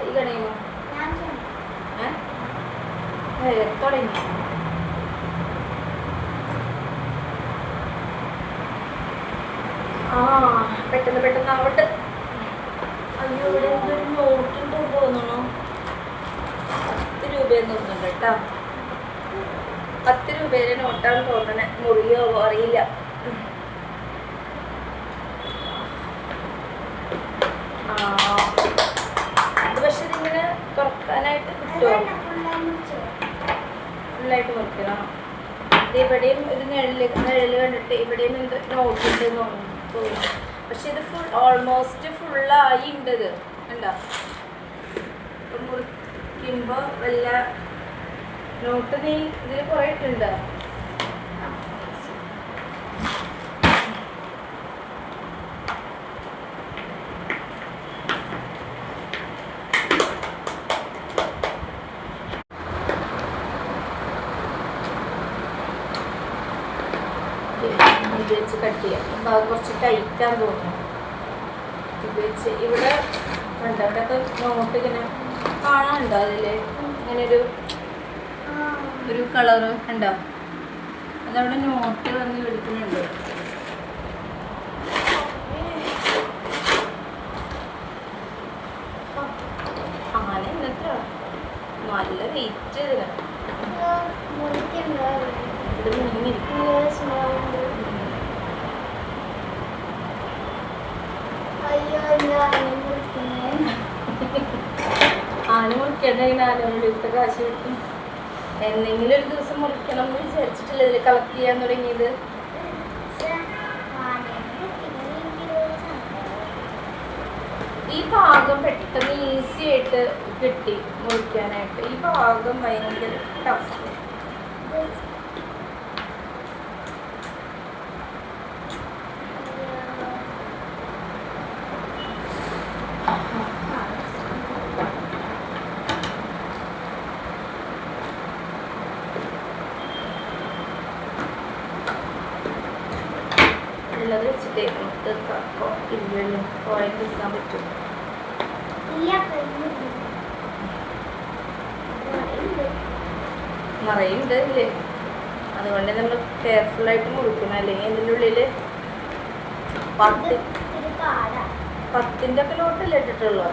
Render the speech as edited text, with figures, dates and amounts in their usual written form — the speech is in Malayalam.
ഈ കടയുമോ തുടങ്ങി പെട്ടെന്ന് ആവട്ടെ. അയ്യോ ഇവിടെ എന്തൊരു നോട്ടുണ്ടോ തോന്നണോ? 10 രൂപയെന്ന് തോന്നുന്നുണ്ട് കേട്ടോ. 10 രൂപയുടെ നോട്ടാണ് തോന്നണേ. മുറിയോ അറിയില്ല. അത് പക്ഷെ ഇതിങ്ങനെ തുറക്കാനായിട്ട് കിട്ടുമോ? ഫുള്ളായിട്ട് മുറിക്കണം. ഇവിടെയും ഒരു നിഴല് കണ്ടിട്ട് ഇവിടെയും എന്ത് നോട്ടുണ്ട് തോന്നുന്നു. പക്ഷെ ഇത് ഓൾമോസ്റ്റ് ഫുള്ളായി ഉണ്ട്. ഇത് കണ്ടോ? മുറിക്കുമ്പോ വല്ല നോട്ട് നീ ഇതിൽ കുറെ ഇട്ടുണ്ട്. ഇത് വെച്ച് കട്ട് ചെയ്യാം. അപ്പോൾ അത് കുറച്ച് ടൈറ്റാന്ന് തോന്നുന്നു. ഇത് വെച്ച് ഇവിടെ കണ്ടോ? ഇവിടെയൊക്കെ നോട്ട് ഇങ്ങനെ കാണാനുണ്ടോ? അതിൽ ഇങ്ങനെ ഒരു കളറ് കണ്ടോ? അതവിടെ നോട്ട് വന്ന് എടുക്കുന്നുണ്ട്. അങ്ങനെ ഇന്നത്തെ നല്ല വെയിറ്റ് ഇതിന്. ഇത് മുന്നിരിക്കും. ആന മുറിക്കണ്ടെങ്കിൽ ആനയുടെ കാശ് കിട്ടും. എന്തെങ്കിലും ഒരു ദിവസം മുറിക്കണം എന്ന് വിചാരിച്ചിട്ടില്ല ഇതിൽ കളക്ട് ചെയ്യാൻ തുടങ്ങിയത്. ഈ ഭാഗം പെട്ടെന്ന് ഈസി ആയിട്ട് കിട്ടി മുറിക്കാനായിട്ട്. ഈ ഭാഗം ഭയങ്കര ടഫ്. ഉള്ളത് വെച്ചിട്ട് ഇല്ലല്ലോ കോയിൽ നിൽക്കാൻ പറ്റും. നിറയുണ്ട് ഇല്ലേ? അതുകൊണ്ട് നമ്മൾ കെയർഫുള്ളായിട്ട് മുറിക്കണം. അല്ലെങ്കിൽ അതിൻ്റെ ഉള്ളിൽ 10ൻ്റെ ഒക്കെ നോട്ടല്ലേ ഇട്ടിട്ടുള്ളൂ.